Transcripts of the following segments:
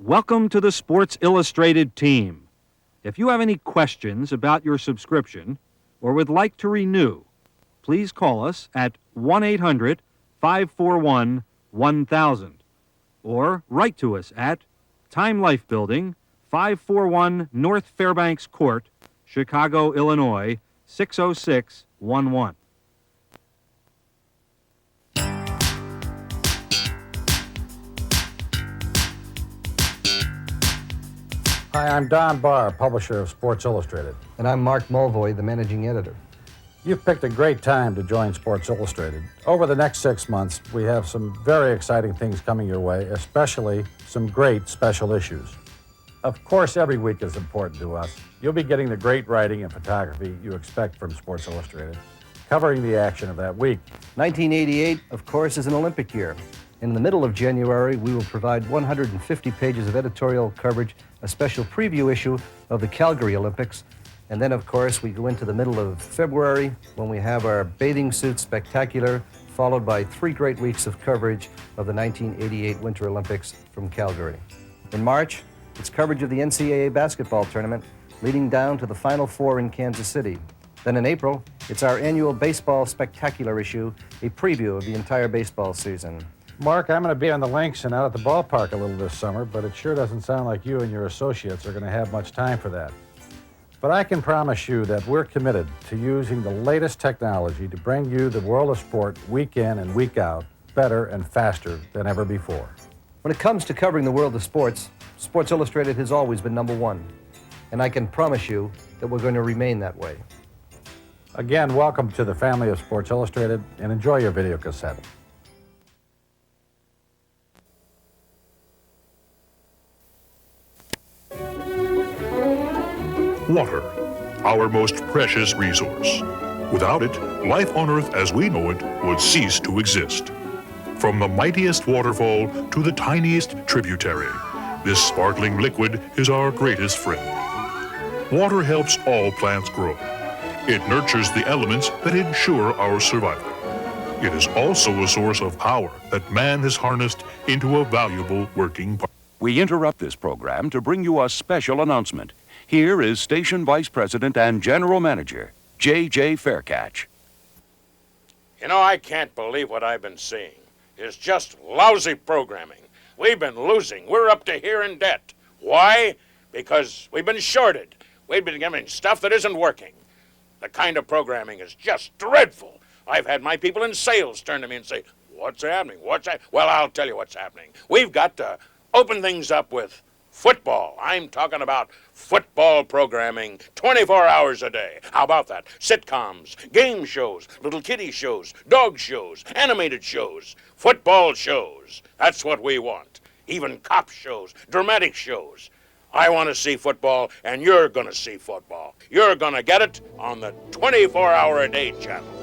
Welcome to the Sports Illustrated team. If you have any questions about your subscription or would like to renew, please call us at 1-800-541-1000 or write to us at Time Life Building, 541 North Fairbanks Court, Chicago, Illinois, 60611. Hi, I'm Don Barr, publisher of Sports Illustrated. And I'm Mark Mulvoy, the managing editor. You've picked a great time to join Sports Illustrated. Over the next 6 months, we have some very exciting things coming your way, especially some great special issues. Of course, every week is important to us. You'll be getting the great writing and photography you expect from Sports Illustrated, covering the action of that week. 1988, of course, is an Olympic year. In the middle of January, we will provide 150 pages of editorial coverage, a special preview issue of the Calgary Olympics, and then, of course, we go into the middle of February when we have our bathing suit spectacular, followed by 3 great weeks of coverage of the 1988 Winter Olympics from Calgary. In March, it's coverage of the NCAA basketball tournament, leading down to the Final Four in Kansas City. Then in April, it's our annual baseball spectacular issue, a preview of the entire baseball season. Mark, I'm going to be on the links and out at the ballpark a little this summer, but it sure doesn't sound like you and your associates are going to have much time for that. But I can promise you that we're committed to using the latest technology to bring you the world of sport week in and week out better and faster than ever before. When it comes to covering the world of sports, Sports Illustrated has always been number one, and I can promise you that we're going to remain that way. Again, welcome to the family of Sports Illustrated, and enjoy your video cassette. Water, our most precious resource. Without it, life on Earth as we know it would cease to exist. From the mightiest waterfall to the tiniest tributary, this sparkling liquid is our greatest friend. Water helps all plants grow. It nurtures the elements that ensure our survival. It is also a source of power that man has harnessed into a valuable working part. We interrupt this program to bring you a special announcement. Here is Station Vice President and General Manager, J.J. Faircatch. You know, I can't believe what I've been seeing. It's just lousy programming. We've been losing. We're up to here in debt. Why? Because we've been shorted. We've been giving stuff that isn't working. The kind of programming is just dreadful. I've had my people in sales turn to me and say, "What's happening? What's that?" Well, I'll tell you what's happening. We've got to open things up with football. I'm talking about football programming 24 hours a day. How about that? Sitcoms, game shows, little kiddie shows, dog shows, animated shows, football shows. That's what we want. Even cop shows, dramatic shows. I want to see football, and you're going to see football. You're going to get it on the 24-hour-a-day channel.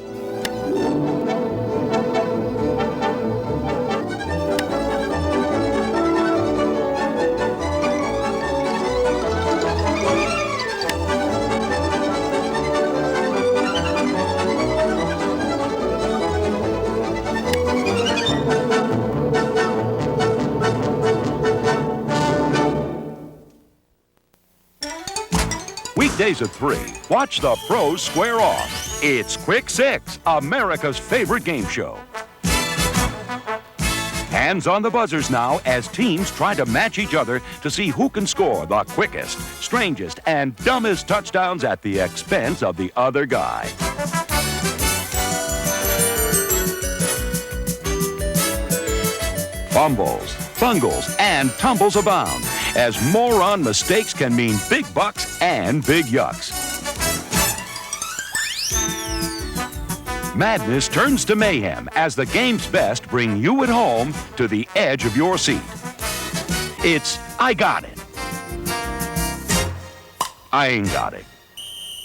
Weekdays at 3, watch the pros square off. It's Quick Six, America's favorite game show. Hands on the buzzers now as teams try to match each other to see who can score the quickest, strangest, and dumbest touchdowns at the expense of the other guy. Fumbles, bungles, and tumbles abound, as moron mistakes can mean big bucks and big yucks. Madness turns to mayhem as the game's best bring you at home to the edge of your seat. It's I got it. I ain't got it.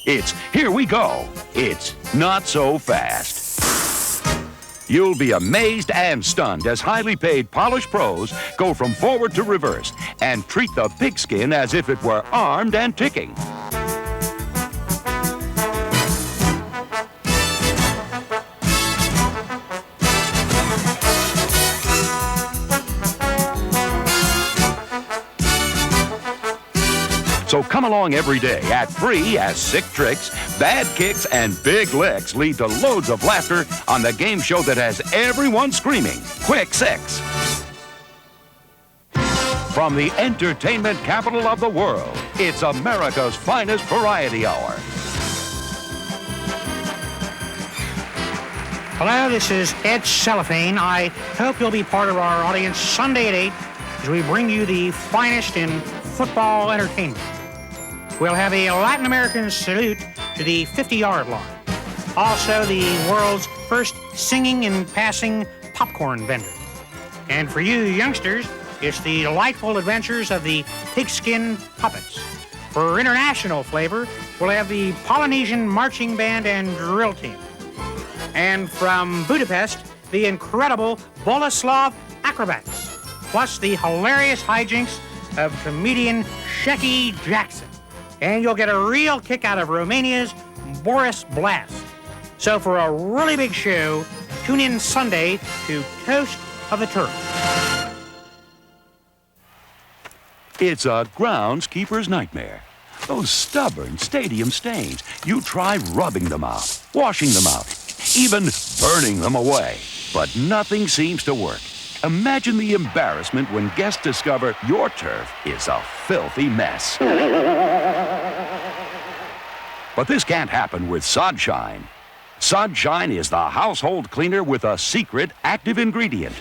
It's here we go. It's not so fast. You'll be amazed and stunned as highly paid, polished pros go from forward to reverse and treat the pigskin as if it were armed and ticking. So come along every day at free as sick tricks, bad kicks, and big licks lead to loads of laughter on the game show that has everyone screaming, Quick Six. From the entertainment capital of the world, it's America's finest variety hour. Hello, this is Ed Cellophane. I hope you'll be part of our audience Sunday at 8 as we bring you the finest in football entertainment. We'll have a Latin American salute to the 50-yard line. Also, the world's first singing and passing popcorn vendor. And for you youngsters, it's the delightful adventures of the pigskin puppets. For international flavor, we'll have the Polynesian marching band and drill team. And from Budapest, the incredible Boleslav acrobats, plus the hilarious hijinks of comedian Shecky Jackson. And you'll get a real kick out of Romania's Boris Blast. So for a really big show, tune in Sunday to Toast of the Turf. It's a groundskeeper's nightmare. Those stubborn stadium stains. You try rubbing them out, washing them out, even burning them away. But nothing seems to work. Imagine the embarrassment when guests discover your turf is a filthy mess. But this can't happen with Sodshine. Sodshine is the household cleaner with a secret active ingredient.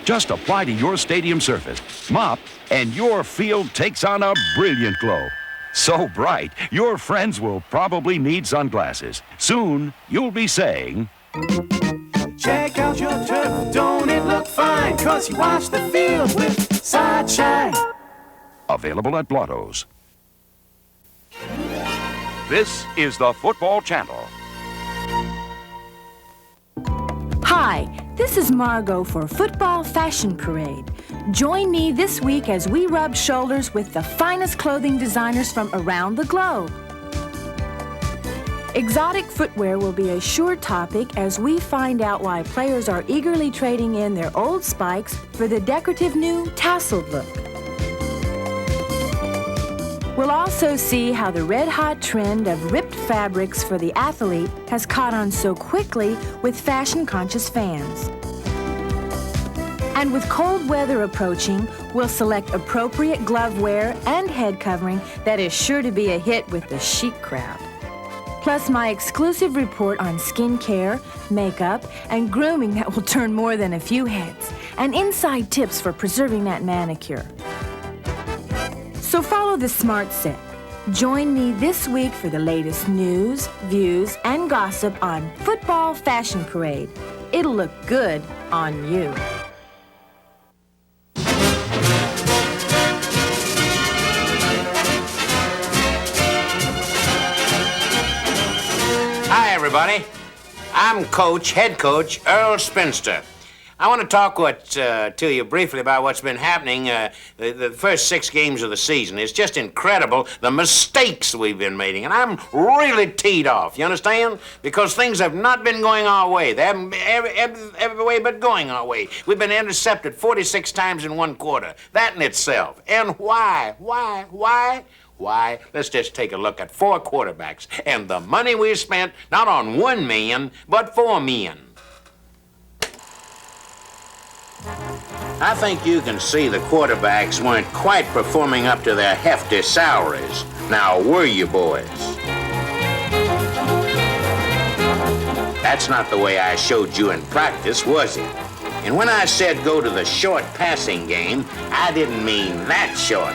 Just apply to your stadium surface, mop, and your field takes on a brilliant glow. So bright, your friends will probably need sunglasses. Soon, you'll be saying, check out your turf, don't it look fine? 'Cause you wash the field with Sodshine. Available at Blotto's. This is the Football Channel. Hi, this is Margot for Football Fashion Parade. Join me this week as we rub shoulders with the finest clothing designers from around the globe. Exotic footwear will be a sure topic as we find out why players are eagerly trading in their old spikes for the decorative new tasseled look. We'll also see how the red-hot trend of ripped fabrics for the athlete has caught on so quickly with fashion-conscious fans. And with cold weather approaching, we'll select appropriate glove wear and head covering that is sure to be a hit with the chic crowd. Plus my exclusive report on skincare, makeup, and grooming that will turn more than a few heads, and inside tips for preserving that manicure. So follow the smart set. Join me this week for the latest news, views, and gossip on Football Fashion Parade. It'll look good on you. Hi, everybody. I'm head coach Earl Spinster. I want to talk to you briefly about what's been happening the first 6 games of the season. It's just incredible the mistakes we've been making, and I'm really teed off, you understand? Because things have not been going our way. They haven't every way but going our way. We've been intercepted 46 times in 1 quarter. That in itself. And why? Why, let's just take a look at 4 quarterbacks and the money we've spent not on 1 million, but 4 million. I think you can see the quarterbacks weren't quite performing up to their hefty salaries. Now, were you, boys? That's not the way I showed you in practice, was it? And when I said go to the short passing game, I didn't mean that short.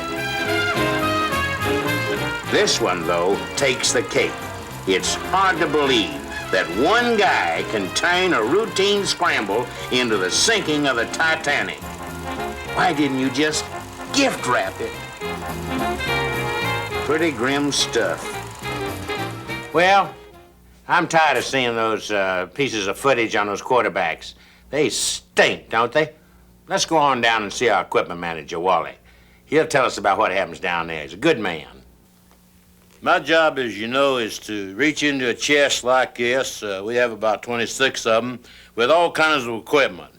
This one, though, takes the cake. It's hard to believe that one guy can turn a routine scramble into the sinking of the Titanic. Why didn't you just gift wrap it? Pretty grim stuff. Well, I'm tired of seeing those pieces of footage on those quarterbacks. They stink, don't they? Let's go on down and see our equipment manager, Wally. He'll tell us about what happens down there. He's a good man. My job, as you know, is to reach into a chest like this. We have about 26 of them with all kinds of equipment.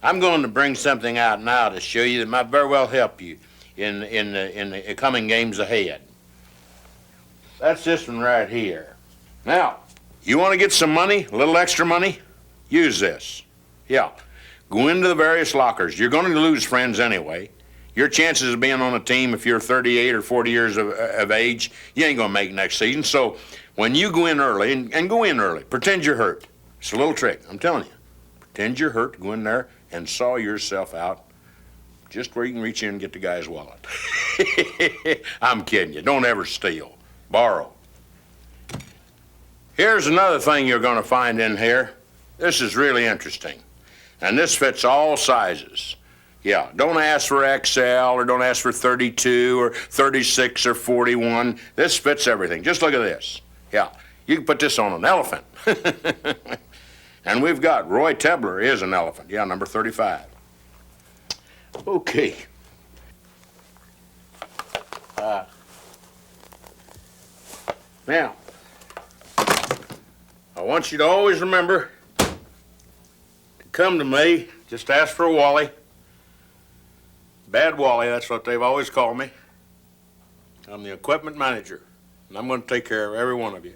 I'm going to bring something out now to show you that might very well help you. in the coming games ahead. That's this one right here. Now, you want to get some money, a little extra money? Use this. Yeah. Go into the various lockers. You're going to lose friends anyway. Your chances of being on a team, if you're 38 or 40 years of age, you ain't going to make next season. So when you go in early, and go in early, pretend you're hurt. It's a little trick, I'm telling you. Pretend you're hurt, go in there and saw yourself out just where you can reach in and get the guy's wallet. I'm kidding you. Don't ever steal. Borrow. Here's another thing you're going to find in here. This is really interesting. And this fits all sizes. Yeah, don't ask for XL or don't ask for 32 or 36 or 41. This fits everything. Just look at this. Yeah, you can put this on an elephant. And we've got Roy Tebler is an elephant. Yeah, number 35. Okay. Now, I want you to always remember to come to me. Just ask for Wally. Bad Wally, that's what they've always called me. I'm the equipment manager, and I'm going to take care of every one of you.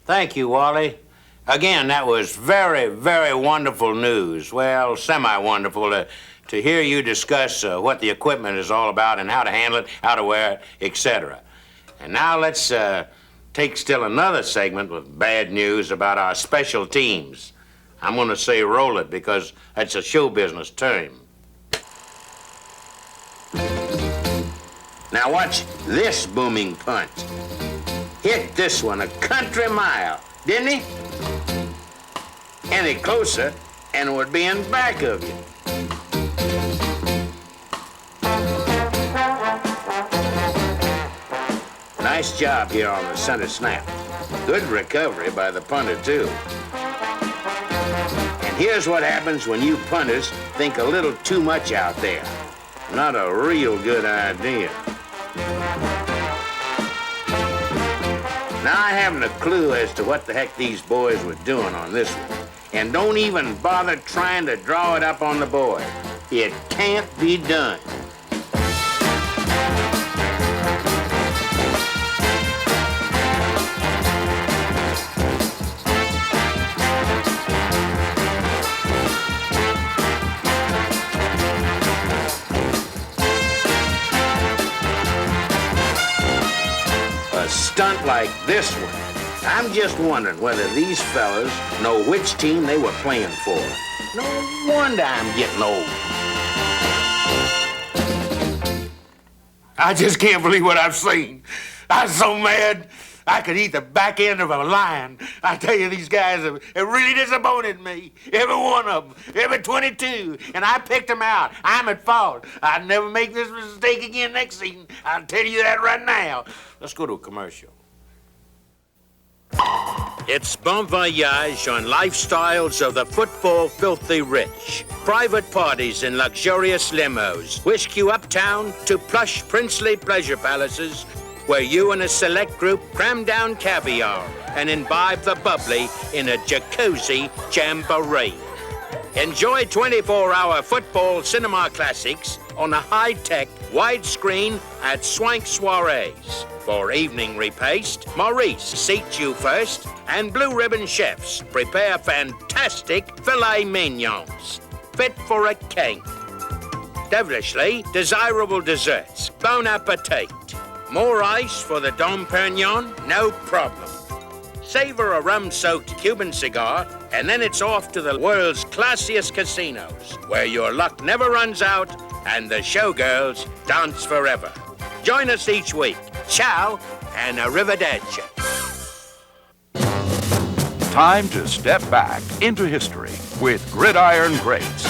Thank you, Wally. Again, that was very, very wonderful news. Well, semi-wonderful to hear you discuss what the equipment is all about and how to handle it, how to wear it, etc. And now let's take still another segment with bad news about our special teams. I'm going to say roll it because that's a show business term. Now watch this booming punt. Hit this one a country mile, didn't he? Any closer, and it would be in back of you. Nice job here on the center snap. Good recovery by the punter, too. And here's what happens when you punters think a little too much out there. Not a real good idea. Now, I haven't a clue as to what the heck these boys were doing on this one. And don't even bother trying to draw it up on the board. It can't be done. A stunt like this one, I'm just wondering whether these fellas know which team they were playing for. No wonder I'm getting old. I just can't believe what I've seen. I'm so mad, I could eat the back end of a lion. I tell you, these guys have really disappointed me. Every one of them, every 22, and I picked them out. I'm at fault. I'd never make this mistake again next season. I'll tell you that right now. Let's go to a commercial. It's Bon Voyage on lifestyles of the football filthy rich. Private parties in luxurious limos whisk you uptown to plush princely pleasure palaces where you and a select group cram down caviar and imbibe the bubbly in a jacuzzi jamboree. Enjoy 24-hour football cinema classics on a high-tech widescreen at Swank Soirees. For evening repaste, Maurice seats you first, and Blue Ribbon chefs prepare fantastic filet mignons, fit for a king. Devilishly desirable desserts, bon appetit. More ice for the Dom Perignon? No problem. Savor a rum-soaked Cuban cigar, and then it's off to the world's classiest casinos, where your luck never runs out and the showgirls dance forever. Join us each week. Ciao and arrivederci. Time to step back into history with Gridiron Greats.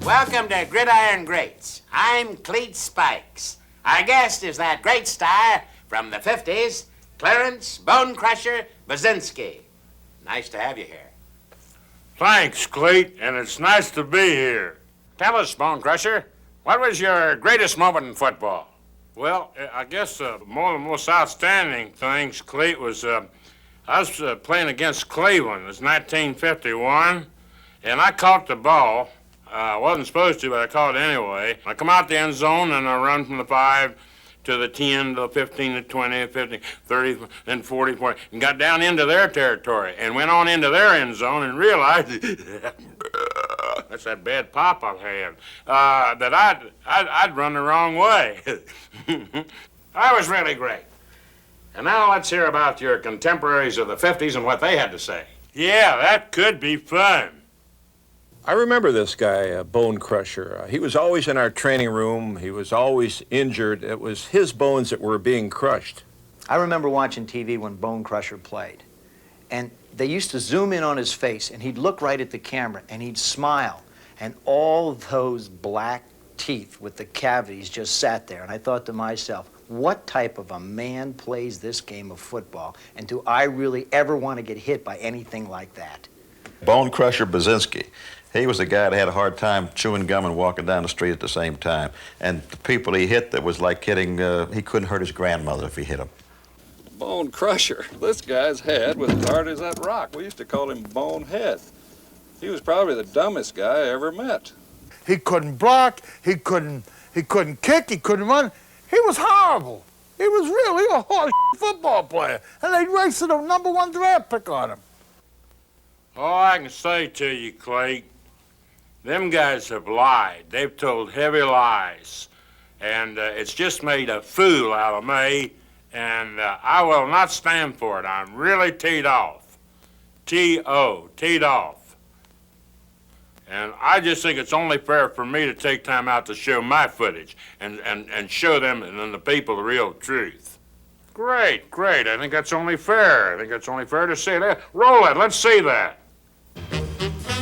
Welcome to Gridiron Greats. I'm Cleat Spikes. Our guest is that great star from the 50s, Clarence Bone Crusher Baczynski. Nice to have you here. Thanks, Cleet, and it's nice to be here. Tell us, Bone Crusher, what was your greatest moment in football? Well, I guess one of the most outstanding things, Cleet, was I was playing against Cleveland. It was 1951, and I caught the ball. I wasn't supposed to, but I caught it anyway. I come out the end zone, and I run from the 5 to the 10, to the 15, to 20, 50, 30, then 40, 40, and got down into their territory and went on into their end zone and realized that's that bad pop I've had, that I'd run the wrong way. That was really great. And now let's hear about your contemporaries of the 50s and what they had to say. Yeah, that could be fun. I remember this guy, Bone Crusher. He was always in our training room. He was always injured. It was his bones that were being crushed. I remember watching TV when Bone Crusher played. And they used to zoom in on his face, and he'd look right at the camera, and he'd smile. And all those black teeth with the cavities just sat there. And I thought to myself, what type of a man plays this game of football? And do I really ever want to get hit by anything like that? Bone Crusher Baczynski. He was the guy that had a hard time chewing gum and walking down the street at the same time. And the people he hit, that was like hitting, he couldn't hurt his grandmother if he hit him. Bone Crusher. This guy's head was as hard as that rock. We used to call him Bonehead. He was probably the dumbest guy I ever met. He couldn't block, he couldn't kick, he couldn't run. He was horrible. He was really a horse football player. And they wasted a #1 draft pick on him. All I can say to you, Clay, them guys have lied. They've told heavy lies. And it's just made a fool out of me. And I will not stand for it. I'm really teed off. T-O, teed off. And I just think it's only fair for me to take time out to show my footage and show them and the people the real truth. Great, great. I think that's only fair. I think that's only fair to say that. Roll it. Let's see that.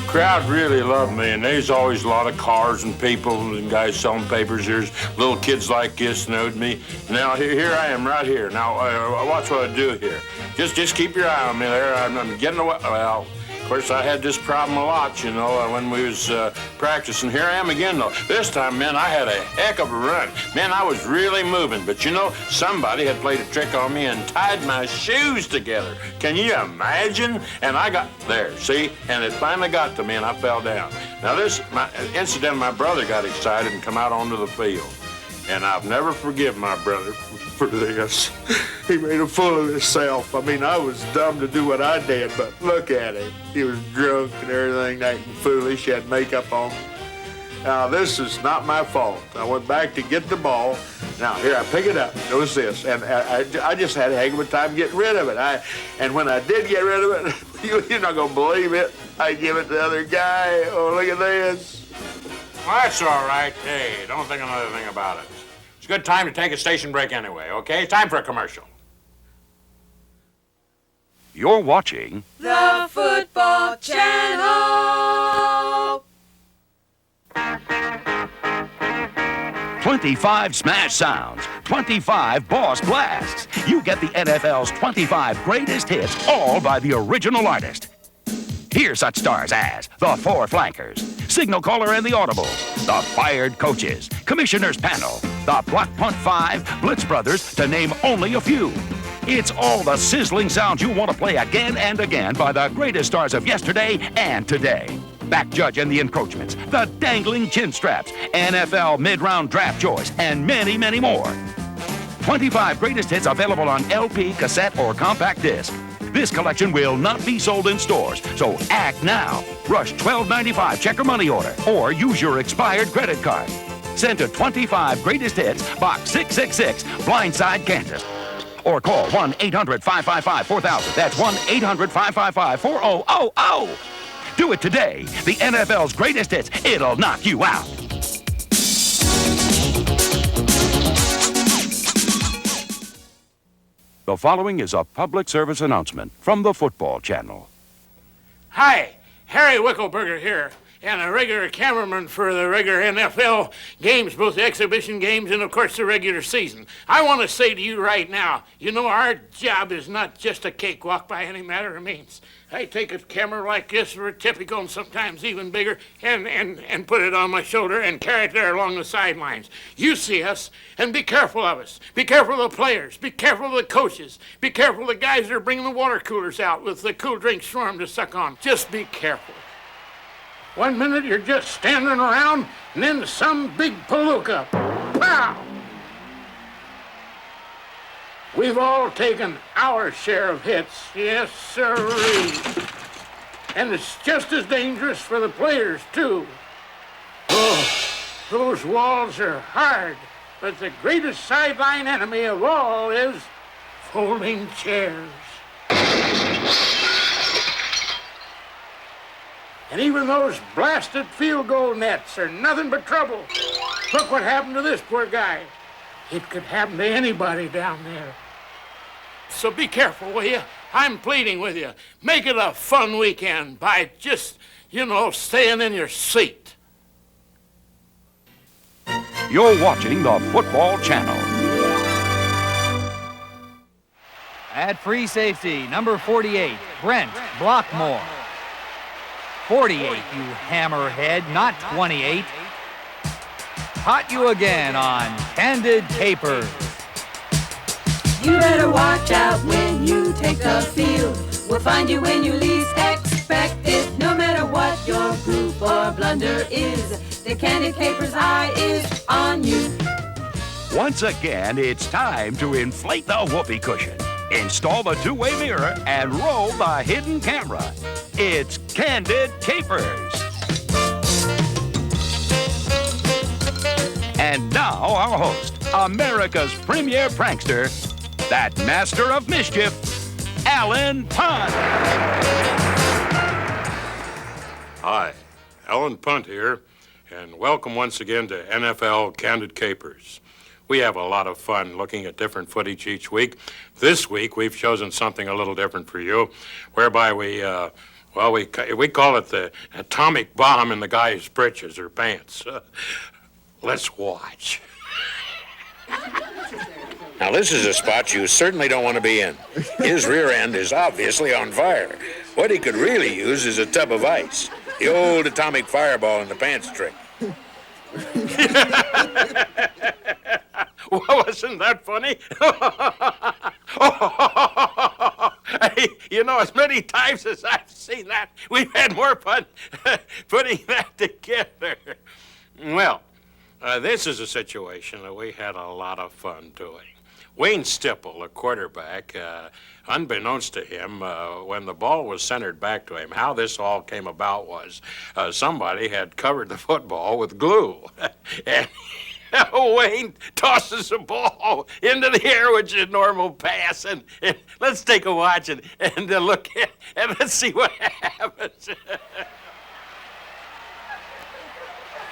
Crowd really loved me, and there's always a lot of cars and people and guys selling papers. There's little kids like this knowed me. Now here I am right here. Now watch what I do here. Just keep your eye on me there. I'm getting away. Well, of course I had this problem a lot, you know, when we was practicing. Here I am again though. This time, man, I had a heck of a run. Man, I was really moving. But you know, somebody had played a trick on me and tied my shoes together. Can you imagine? And I got there, see? And it finally got to me and I fell down. Now incidentally, my brother got excited and come out onto the field. And I've never forgiven my brother for this. He made a fool of himself. I mean, I was dumb to do what I did, but look at him. He was drunk and everything, acting foolish. He had makeup on. Now, this is not my fault. I went back to get the ball. Now, here, I pick it up. Notice this. And I just had a heck of a time getting rid of it. And when I did get rid of it, you're not going to believe it, I give it to the other guy. Oh, look at this. Well, that's all right. Hey, don't think another thing about it. It's a good time to take a station break anyway, okay? Time for a commercial. You're watching The Football Channel. 25 smash sounds, 25 boss blasts. You get the NFL's 25 greatest hits, all by the original artist. Hear such stars as the Four Flankers, Signal Caller and the Audibles, the Fired Coaches, Commissioner's Panel, the Block Punt 5, Blitz Brothers, to name only a few. It's all the sizzling sounds you want to play again and again by the greatest stars of yesterday and today. Back Judge and the Encroachments, the Dangling Chin Straps, NFL Mid-Round Draft Choice, and many, many more. 25 greatest hits available on LP, cassette, or compact disc. This collection will not be sold in stores, so act now. Rush $12.95 check or money order, or use your expired credit card. Send to 25 Greatest Hits, Box 666, Blindside, Kansas. Or call 1-800-555-4000. That's 1-800-555-4000. Do it today. The NFL's Greatest Hits. It'll knock you out. The following is a public service announcement from the Football Channel. Hi, Harry Wickelberger here. and a regular cameraman for the regular NFL games, both the exhibition games and, of course, the regular season. I want to say to you right now, you know, our job is not just a cakewalk by any matter of means. I take a camera like this, or a typical, and sometimes even bigger, and put it on my shoulder and carry it there along the sidelines. You see us, and be careful of us. Be careful of the players. Be careful of the coaches. Be careful of the guys that are bringing the water coolers out with the cool drinks for them to suck on. Just be careful. One minute you're just standing around, and then some big palooka. Pow! We've all taken our share of hits, yes sirree. And it's just as dangerous for the players, too. Oh, those walls are hard, but the greatest sideline enemy of all is folding chairs. And even those blasted field goal nets are nothing but trouble. Look what happened to this poor guy. It could happen to anybody down there. So be careful, will you? I'm pleading with you. Make it a fun weekend by just, you know, staying in your seat. You're watching the Football Channel. At free safety, number 48, Brent Blockmore. 48, you hammerhead, not 28. Caught you again on Candid Capers. You better watch out when you take the field. We'll find you when you least expect it. No matter what your goof or blunder is, the Candid Capers' eye is on you. Once again, it's time to inflate the whoopee cushion, install the two-way mirror, and roll the hidden camera. It's Candid Capers. And now our host, America's premier prankster, that master of mischief, Alan Punt. Hi, Alan Punt here, and welcome once again to NFL Candid Capers. We have a lot of fun looking at different footage each week. This week, we've chosen something a little different for you, whereby we call it the atomic bomb in the guy's britches or pants. Let's watch. Now, this is a spot you certainly don't want to be in. His rear end is obviously on fire. What he could really use is a tub of ice. The old atomic fireball in the pants trick. Well, wasn't that funny? Hey, you know, as many times as I've seen that, we've had more fun putting that together. Well, this is a situation that we had a lot of fun doing. Wayne Stipple, a quarterback, unbeknownst to him, when the ball was centered back to him, how this all came about was somebody had covered the football with glue. And Wayne tosses the ball into the air, which is a normal pass. And let's take a watch and look at and let's see what happens.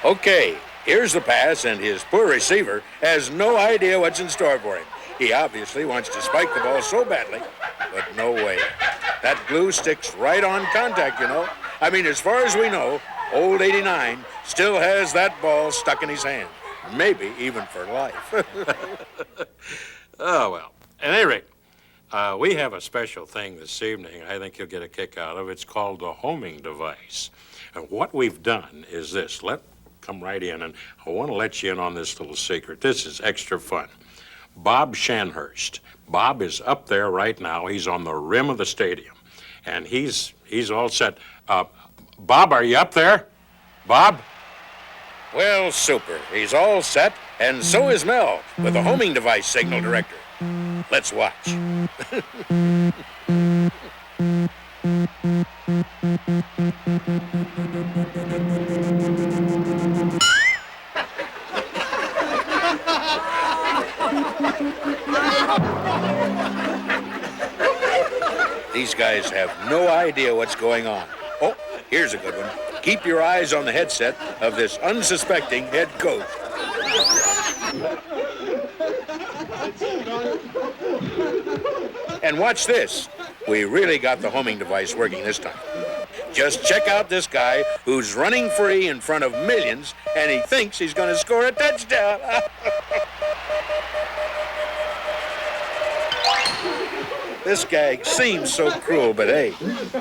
Okay, here's the pass, and his poor receiver has no idea what's in store for him. He obviously wants to spike the ball so badly, but no way. That glue sticks right on contact, you know. I mean, as far as we know, old 89 still has that ball stuck in his hand. Maybe even for life. Oh, well. At any rate, we have a special thing this evening I think you'll get a kick out of. It's called the homing device. And what we've done is this. Come right in, and I want to let you in on this little secret. This is extra fun. Bob Shanhurst. Bob is up there right now. He's on the rim of the stadium, and he's all set. Bob, are you up there? Bob? Well, super. He's all set, and so is Mel with the homing device signal director. Let's watch. These guys have no idea what's going on. Oh, here's a good one. Keep your eyes on the headset of this unsuspecting head coach. And watch this. We really got the homing device working this time. Just check out this guy who's running free in front of millions, and he thinks he's going to score a touchdown. This guy seems so cruel, but hey,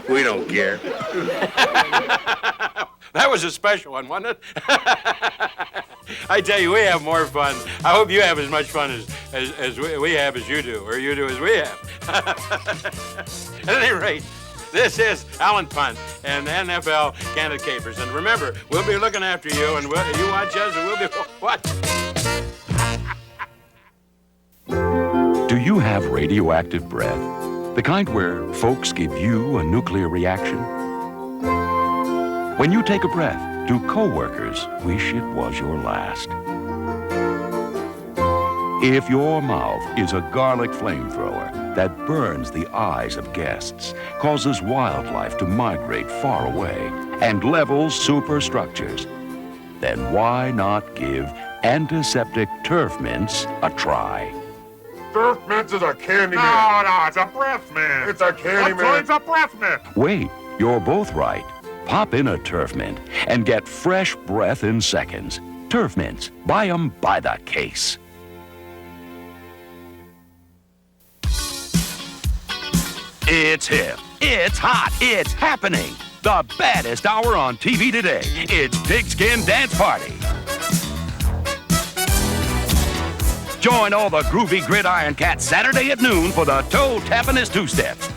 we don't care. That was a special one, wasn't it? I tell you, we have more fun. I hope you have as much fun as we have as you do, or you do as we have. At any rate, this is Alan Punt and NFL Candid Capers. And remember, we'll be looking after you, and you watch us, and we'll be watching. Do you have radioactive breath? The kind where folks give you a nuclear reaction? When you take a breath, do coworkers wish it was your last? If your mouth is a garlic flamethrower that burns the eyes of guests, causes wildlife to migrate far away, and levels superstructures, then why not give antiseptic turf mints a try? Turf mints is a candy mint. No, it's a breath mint. It's a candy mint. It's a breath mint. Wait, you're both right. Pop in a turf mint and get fresh breath in seconds. Turf mints, buy them by the case. It's hip, it's hot, it's happening. The baddest hour on TV today. It's Pigskin Dance Party. Join all the groovy gridiron cats Saturday at noon for the toe-tappingest two-steps.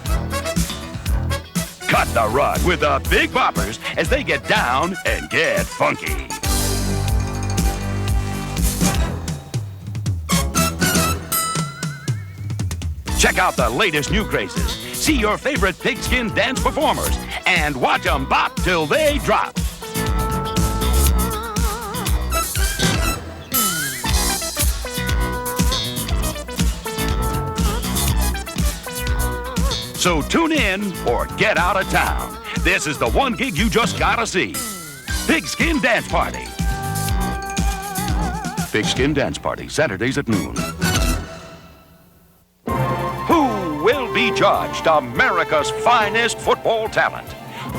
Cut the rug with the Big Boppers as they get down and get funky. Check out the latest new crazes. See your favorite pigskin dance performers and watch them bop till they drop. So tune in or get out of town. This is the one gig you just gotta see. Pigskin Dance Party. Pigskin Dance Party, Saturdays at noon. Who will be judged America's finest football talent?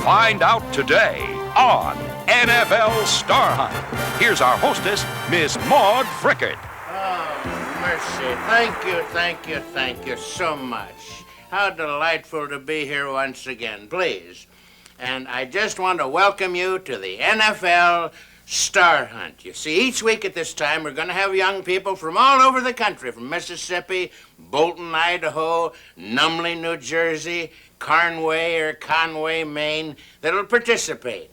Find out today on NFL Star Hunt. Here's our hostess, Miss Maud Frickert. Oh, mercy. Thank you so much. How delightful to be here once again, please. And I just want to welcome you to the NFL Star Hunt. You see, each week at this time, we're going to have young people from all over the country, from Mississippi, Bolton, Idaho, Numley, New Jersey, Conway, Maine, that'll participate.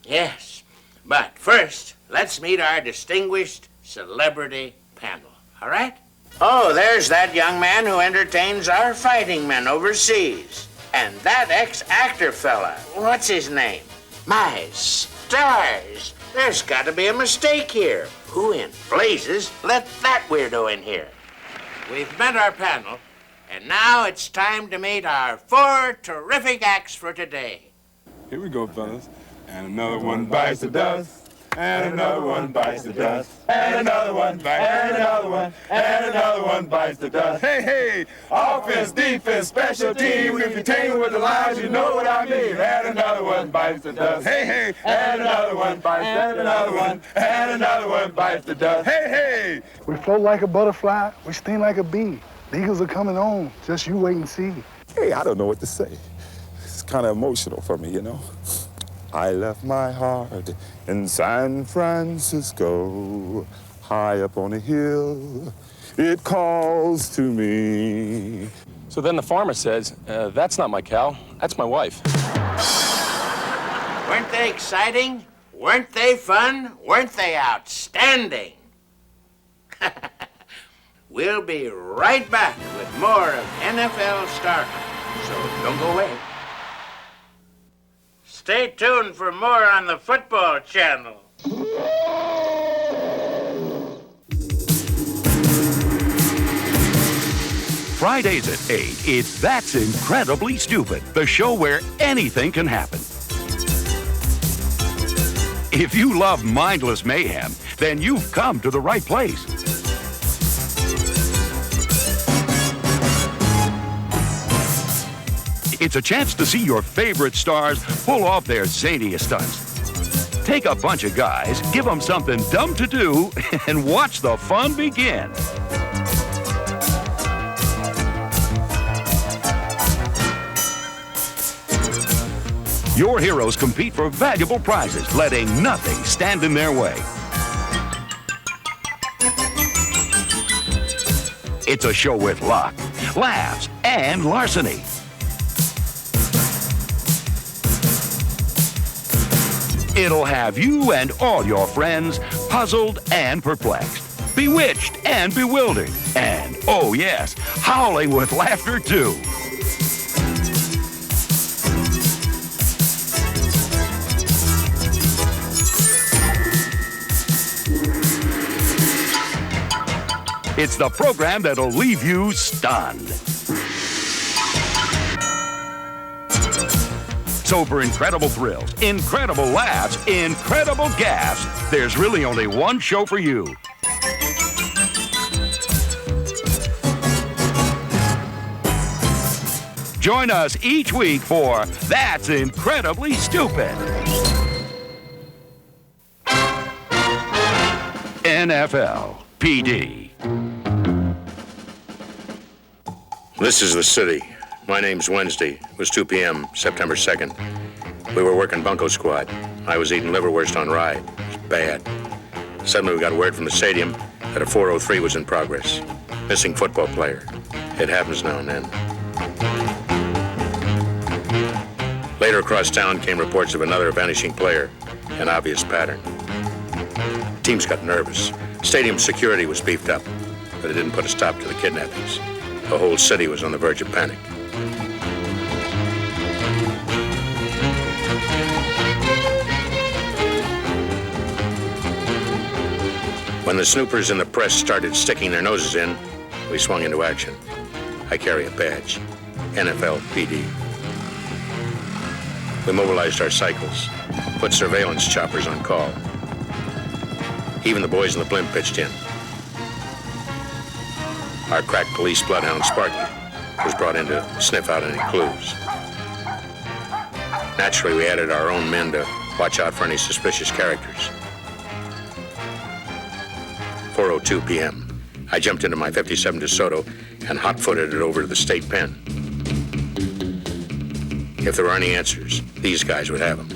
Yes, but first, let's meet our distinguished celebrity panel, all right? Oh, there's that young man who entertains our fighting men overseas. And that ex-actor fella, what's his name? My stars, there's got to be a mistake here. Who in blazes let that weirdo in here? We've met our panel, and now it's time to meet our 4 terrific acts for today. Here we go, fellas. And another one bites the dust. And another one bites the dust. And another one bites, and another one, and another one bites the dust. Hey, offense, defense, special team. If you tangle with the lines, you know what I mean. And another one bites the dust. Hey, and another one bites, and another one, and another one bites the dust. Hey. We float like a butterfly, we sting like a bee. The Eagles are coming on, just you wait and see. Hey, I don't know what to say. It's kind of emotional for me, you know. I left my heart in San Francisco, high up on a hill. It calls to me. So then the farmer says, that's not my cow, that's my wife. Weren't they exciting? Weren't they fun? Weren't they outstanding? We'll be right back with more of NFL Star Hunt, so don't go away. Stay tuned for more on the Football Channel. Fridays at 8, it's That's Incredibly Stupid, the show where anything can happen. If you love mindless mayhem, then you've come to the right place. It's a chance to see your favorite stars pull off their zaniest stunts. Take a bunch of guys, give them something dumb to do, and watch the fun begin. Your heroes compete for valuable prizes, letting nothing stand in their way. It's a show with luck, laughs, and larceny. It'll have you and all your friends puzzled and perplexed, bewitched and bewildered, and, oh yes, howling with laughter too. It's the program that'll leave you stunned. So for incredible thrills, incredible laughs, incredible gaffes, there's really only one show for you. Join us each week for That's Incredibly Stupid. NFL PD. This is the city. My name's Wednesday. It was 2 p.m., September 2nd. We were working bunco squad. I was eating liverwurst on rye. It was bad. Suddenly we got word from the stadium that a 403 was in progress. Missing football player. It happens now and then. Later across town came reports of another vanishing player. An obvious pattern. Teams got nervous. Stadium security was beefed up, but it didn't put a stop to the kidnappings. The whole city was on the verge of panic. When the snoopers in the press started sticking their noses in, we swung into action. I carry a badge, NFL PD. We mobilized our cycles, put surveillance choppers on call. Even the boys in the blimp pitched in. Our crack police bloodhound, Sparky, was brought in to sniff out any clues. Naturally, we added our own men to watch out for any suspicious characters. 4:02 p.m. I jumped into my 57 DeSoto and hot-footed it over to the state pen. If there were any answers, these guys would have them.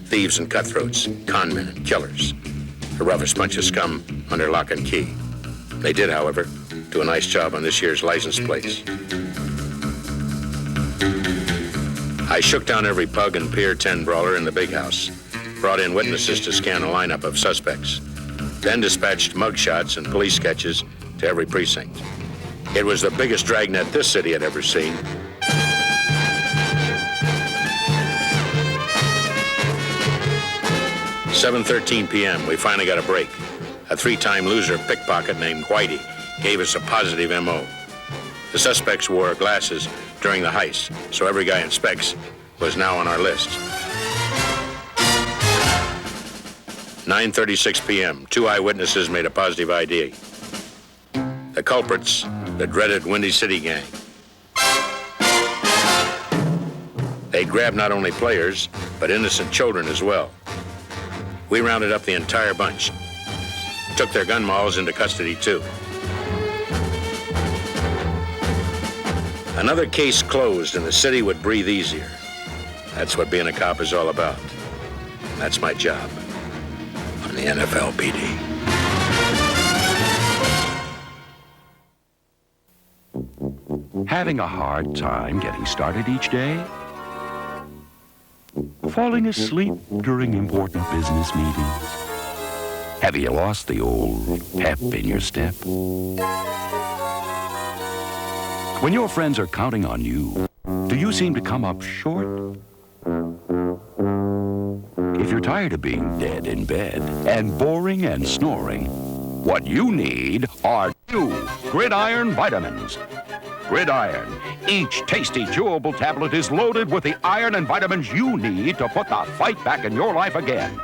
Thieves and cutthroats, conmen and killers. The roughest bunch of scum under lock and key. They did, however, do a nice job on this year's license plates. I shook down every pug and Pier 10 brawler in the big house, brought in witnesses to scan a lineup of suspects, then dispatched mugshots and police sketches to every precinct. It was the biggest dragnet this city had ever seen. At 7:13 p.m., we finally got a break. A 3-time loser pickpocket named Whitey gave us a positive M.O. The suspects wore glasses during the heist, so every guy in specs was now on our list. 9:36 p.m., 2 eyewitnesses made a positive ID. The culprits, the dreaded Windy City Gang. They grabbed not only players, but innocent children as well. We rounded up the entire bunch. Took their gun mauls into custody, too. Another case closed and the city would breathe easier. That's what being a cop is all about. That's my job on the NFL PD. Having a hard time getting started each day? Falling asleep during important business meetings? Have you lost the old pep in your step? When your friends are counting on you, do you seem to come up short? If you're tired of being dead in bed and boring and snoring, what you need are 2 Gridiron vitamins. Gridiron. Each tasty, chewable tablet is loaded with the iron and vitamins you need to put the fight back in your life again.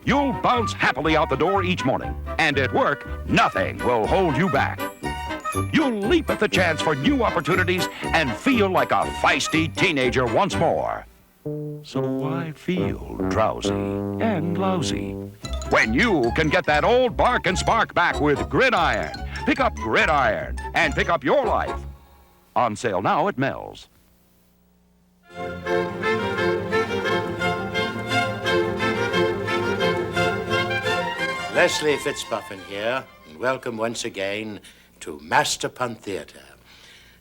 You'll bounce happily out the door each morning, and at work, nothing will hold you back. You'll leap at the chance for new opportunities and feel like a feisty teenager once more. So why feel drowsy and lousy when you can get that old bark and spark back with Gridiron? Pick up Gridiron and pick up your life. On sale now at Mel's. Leslie Fitzbuffin here, and welcome once again to Masterpun Theatre.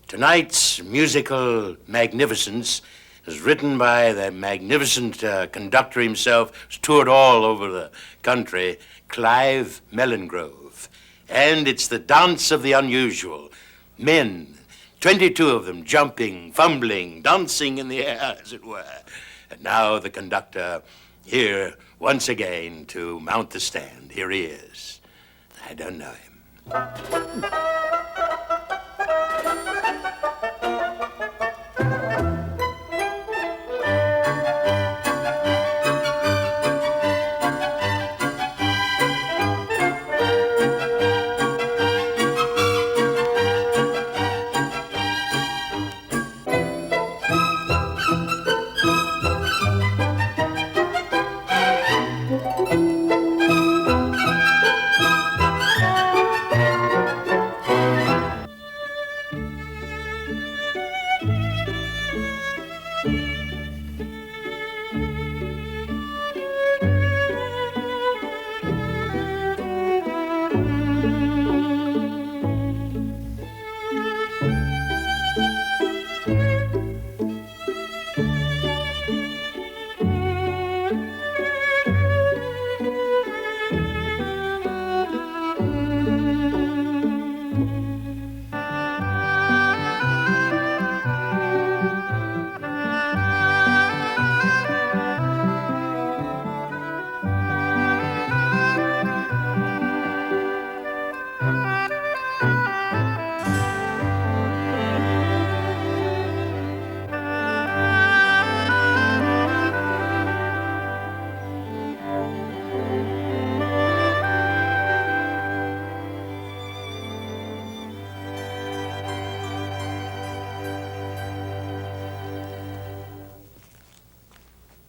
Tonight's musical magnificence is written by the magnificent conductor himself, who's toured all over the country, Clive Mellengrove. And it's the dance of the unusual. Men, 22 of them, jumping, fumbling, dancing in the air, as it were. And now the conductor here once again to mount the stand. Here he is. I don't know him.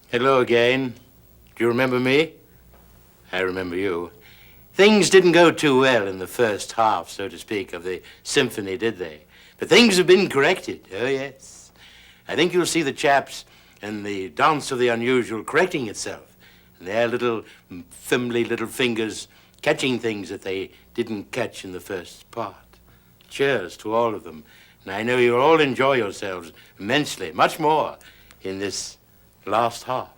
Hello again. Do you remember me? I remember you. Things didn't go too well in the first half, so to speak, of the symphony, did they? But things have been corrected. Oh, yes. I think you'll see the chaps and the dance of the unusual correcting itself. And their little fimbly little fingers catching things that they didn't catch in the first part. Cheers to all of them. And I know you'll all enjoy yourselves immensely, much more in this last half.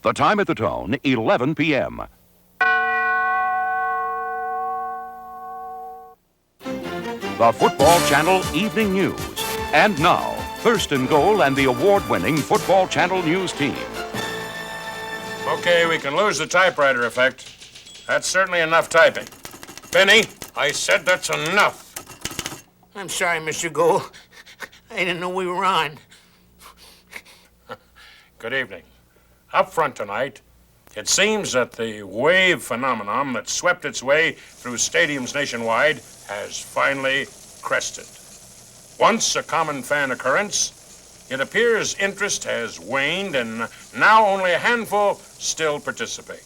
The time at the Tone, 11 p.m. the Football Channel Evening News. And now, First and Goal and the award-winning Football Channel News team. Okay, we can lose the typewriter effect. That's certainly enough typing. Benny, I said that's enough. I'm sorry, Mr. Gould. I didn't know we were on. Good evening. Up front tonight, it seems that the wave phenomenon that swept its way through stadiums nationwide has finally crested. Once a common fan occurrence, it appears interest has waned and now only a handful still participate.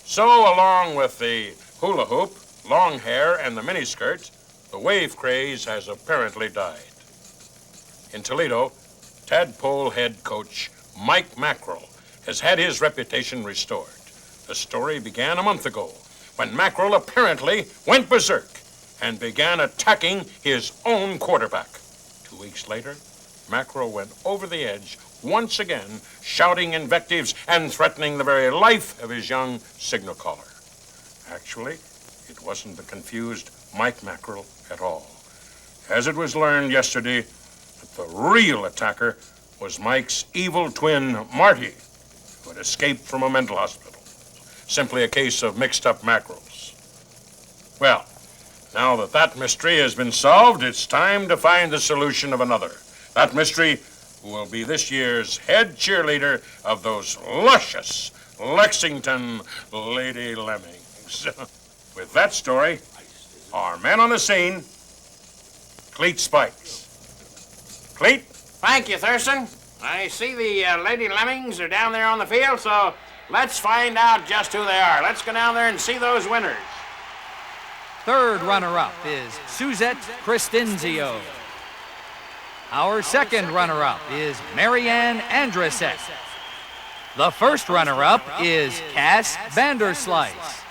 So, along with the hula hoop, long hair, and the miniskirt, the wave craze has apparently died. In Toledo, Tadpole head coach Mike Mackerel has had his reputation restored. The story began a month ago when Mackerel apparently went berserk and began attacking his own quarterback. 2 weeks later, Mackerel went over the edge once again, shouting invectives and threatening the very life of his young signal caller. Actually, it wasn't the confused Mike Mackerel at all. As it was learned yesterday, that the real attacker was Mike's evil twin, Marty, who had escaped from a mental hospital. Simply a case of mixed-up mackerels. Well, now that that mystery has been solved, it's time to find the solution of another. That mystery will be this year's head cheerleader of those luscious Lexington Lady Lemmings. With that story, our man on the scene, Cleet Spikes. Cleet? Thank you, Thurston. I see the Lady Lemmings are down there on the field, so let's find out just who they are. Let's go down there and see those winners. Third runner-up is Suzette Cristinzio. Our second runner-up is Marianne Andrasek. The first runner-up is Cass Vanderslice.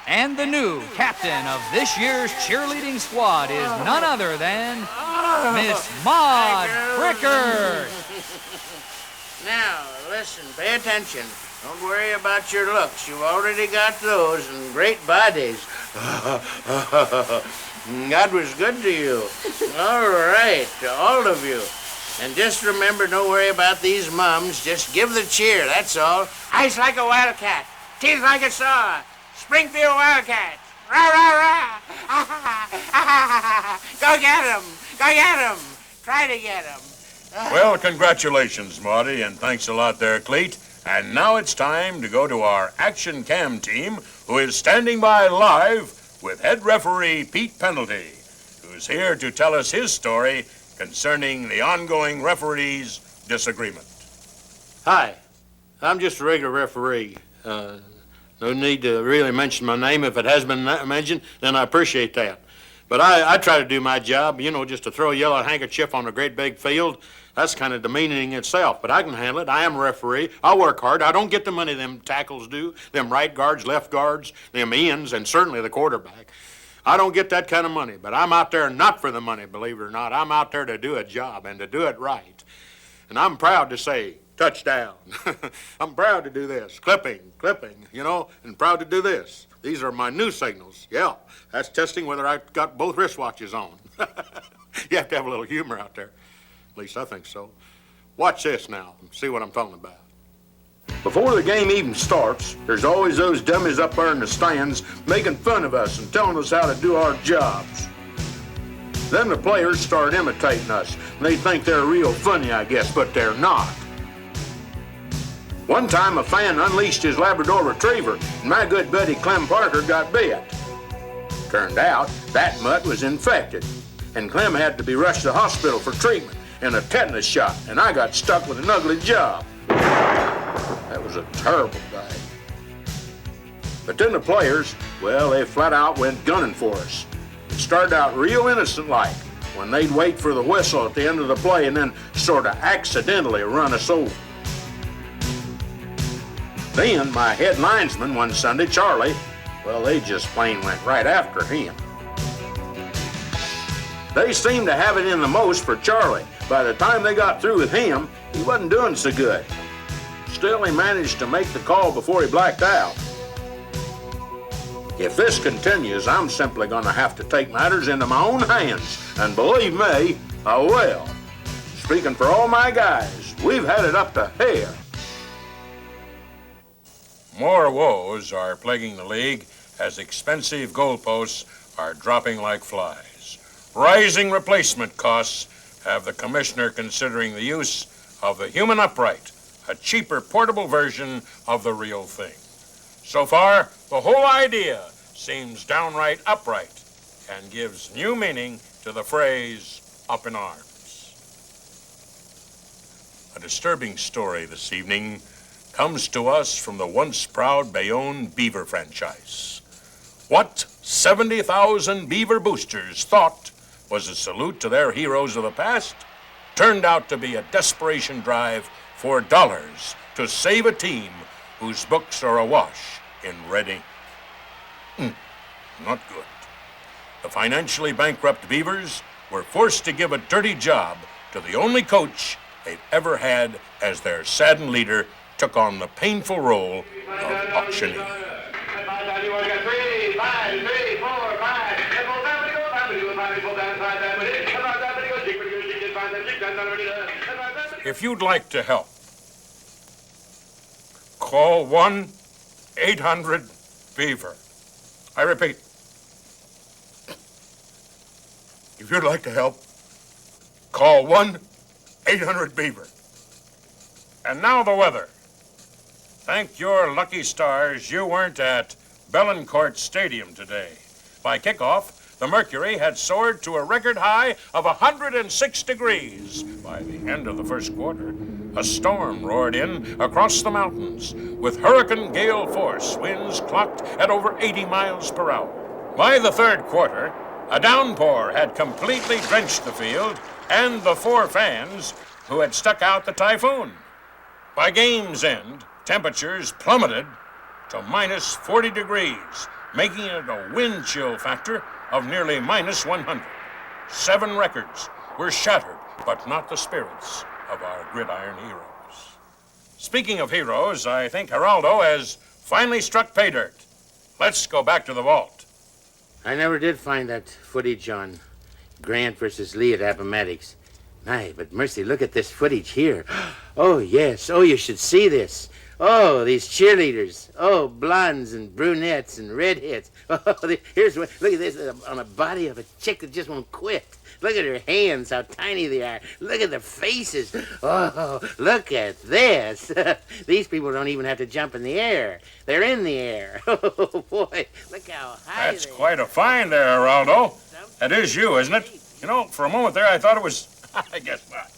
And the new captain of this year's cheerleading squad is none other than Miss Maud Frickert. Now, listen, pay attention. Don't worry about your looks. You've already got those and great bodies. God was good to you. All right, to all of you. And just remember, don't worry about these mums. Just give the cheer, that's all. Eyes like a wildcat, teeth like a saw. Springfield Wildcats. Rah, rah, rah. Go get 'em. Go get 'em. Try to get 'em. Well, congratulations, Marty, and thanks a lot there, Cleet. And now it's time to go to our Action Cam team, who is standing by live with head referee Pete Penalty, who's here to tell us his story concerning the ongoing referees' disagreement. Hi, I'm just a regular referee. No need to really mention my name. If it has been mentioned, then I appreciate that. But I try to do my job, just to throw a yellow handkerchief on a great big field. That's kind of demeaning itself, but I can handle it. I am a referee. I work hard. I don't get the money them tackles do, them right guards, left guards, them ends, and certainly the quarterback. I don't get that kind of money, but I'm out there not for the money, believe it or not. I'm out there to do a job and to do it right. And I'm proud to say, touchdown. I'm proud to do this. Clipping, and proud to do this. These are my new signals. Yeah, that's testing whether I got both wristwatches on. You have to have a little humor out there. At least I think so. Watch this now and see what I'm talking about. Before the game even starts, there's always those dummies up there in the stands making fun of us and telling us how to do our jobs. Then the players start imitating us, and they think they're real funny, I guess, but they're not. One time, a fan unleashed his Labrador Retriever, and my good buddy Clem Parker got bit. Turned out, that mutt was infected, and Clem had to be rushed to the hospital for treatment and a tetanus shot, and I got stuck with an ugly job. That was a terrible day. But then the players, well, they flat out went gunning for us. It started out real innocent-like, when they'd wait for the whistle at the end of the play and then sort of accidentally run us over. Then my head linesman one Sunday, Charlie, well, they just plain went right after him. They seemed to have it in the most for Charlie. By the time they got through with him, he wasn't doing so good. Still, he managed to make the call before he blacked out. If this continues, I'm simply going to have to take matters into my own hands. And believe me, I will. Speaking for all my guys, we've had it up to here. More woes are plaguing the league as expensive goalposts are dropping like flies. Rising replacement costs have the commissioner considering the use of the human upright, a cheaper portable version of the real thing. So far, the whole idea seems downright upright and gives new meaning to the phrase up in arms. A disturbing story this evening comes to us from the once proud Bayonne Beaver franchise. What 70,000 Beaver boosters thought was a salute to their heroes of the past turned out to be a desperation drive for dollars to save a team whose books are awash in red ink. Not good. The financially bankrupt Beavers were forced to give a dirty job to the only coach they've ever had as their saddened leader took on the painful role of auctioneer. If you'd like to help, call 1-800-BEAVER. I repeat, if you'd like to help, call 1-800-BEAVER. And now the weather. Thank your lucky stars you weren't at Bellencourt Stadium today. By kickoff, the mercury had soared to a record high of 106 degrees. By the end of the first quarter, a storm roared in across the mountains with hurricane gale force winds clocked at over 80 miles per hour. By the third quarter, a downpour had completely drenched the field and the 4 fans who had stuck out the typhoon. By game's end, temperatures plummeted to minus 40 degrees, making it a wind chill factor of nearly minus 100. 7 records were shattered, but not the spirits of our gridiron heroes. Speaking of heroes, I think Geraldo has finally struck pay dirt. Let's go back to the vault. I never did find that footage on Grant versus Lee at Appomattox. Aye, but mercy, look at this footage here. Oh, yes. Oh, you should see this. Oh, these cheerleaders. Oh, blondes and brunettes and redheads. Oh, here's what, look at this on a body of a chick that just won't quit. Look at her hands, how tiny they are. Look at the faces. Oh, look at this. These people don't even have to jump in the air. They're in the air. Oh, boy, look how high That's quite a find there, Geraldo. That is you, isn't it? You know, for a moment there, I thought it was... I guess not.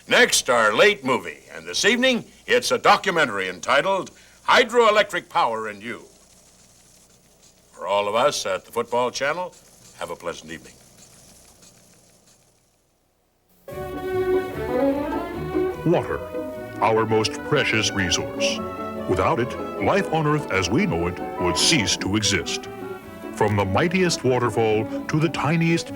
Next, our late movie. And this evening, it's a documentary entitled Hydroelectric Power and You. For all of us at the Football Channel, have a pleasant evening. Water, our most precious resource. Without it, life on Earth as we know it would cease to exist. From the mightiest waterfall to the tiniest...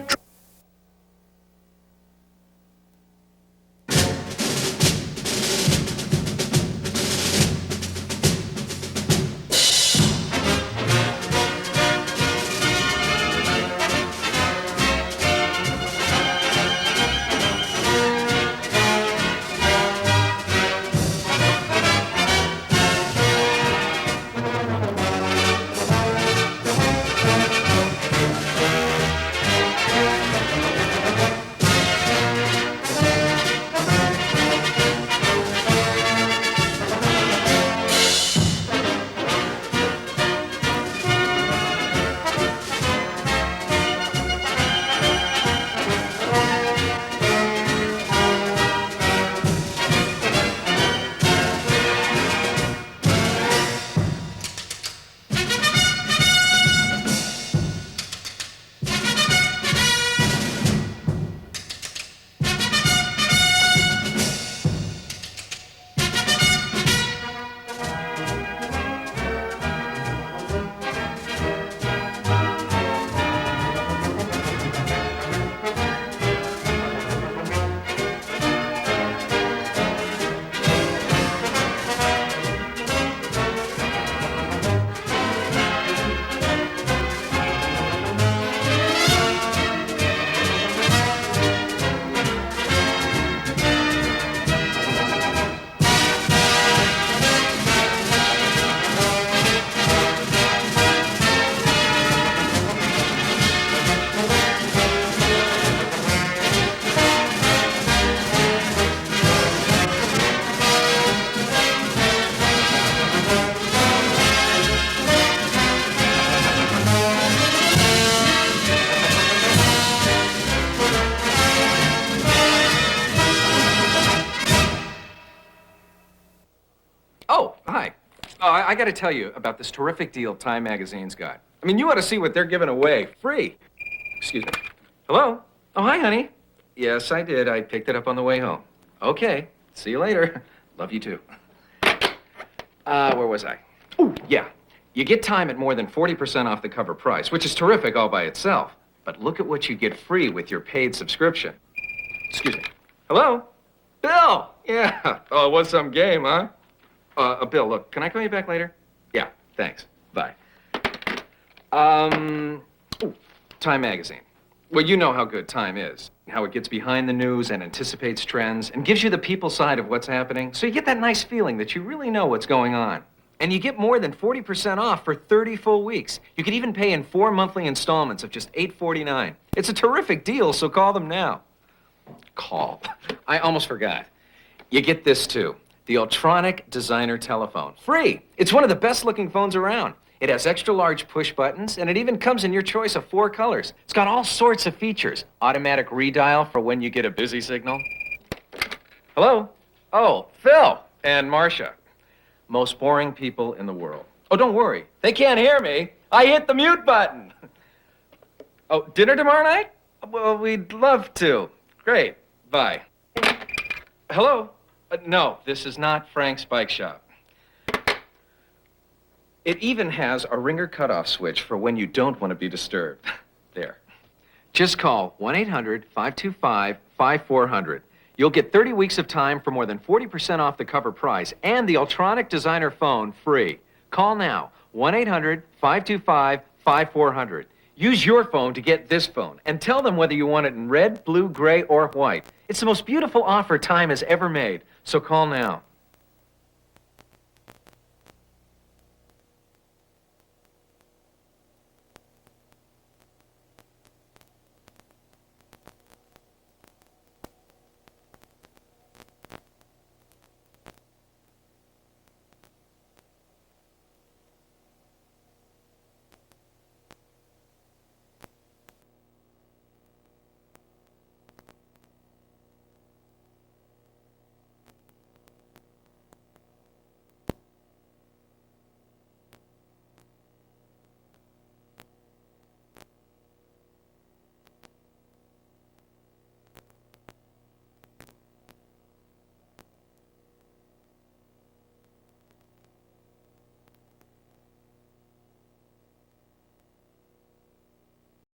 Oh, I got to tell you about this terrific deal Time Magazine's got. I mean, you ought to see what they're giving away, free. Excuse me. Hello? Oh, hi, honey. Yes, I did. I picked it up on the way home. Okay. See you later. Love you, too. Where was I? Oh, yeah. You get Time at more than 40% off the cover price, which is terrific all by itself. But look at what you get free with your paid subscription. Excuse me. Hello? Bill! Yeah. Oh, what's some game, huh? Bill, look, can I call you back later? Yeah, thanks. Bye. Time Magazine. Well, you know how good Time is. How it gets behind the news and anticipates trends and gives you the people side of what's happening. So you get that nice feeling that you really know what's going on. And you get more than 40% off for 30 full weeks. You can even pay in 4 monthly installments of just $8.49. It's a terrific deal, so call them now. Call. I almost forgot. You get this, too. The Ultronic Designer Telephone. Free. It's one of the best-looking phones around. It has extra-large push buttons, and it even comes in your choice of 4 colors. It's got all sorts of features. Automatic redial for when you get a busy signal. Hello? Oh, Phil and Marcia. Most boring people in the world. Oh, don't worry. They can't hear me. I hit the mute button. Oh, dinner tomorrow night? Well, we'd love to. Great. Bye. Hello? No, this is not Frank's Bike Shop. It even has a ringer cutoff switch for when you don't want to be disturbed. There. Just call 1-800-525-5400. You'll get 30 weeks of Time for more than 40% off the cover price and the Ultronic Designer phone free. Call now, 1-800-525-5400. Use your phone to get this phone and tell them whether you want it in red, blue, gray, or white. It's the most beautiful offer Time has ever made, so call now.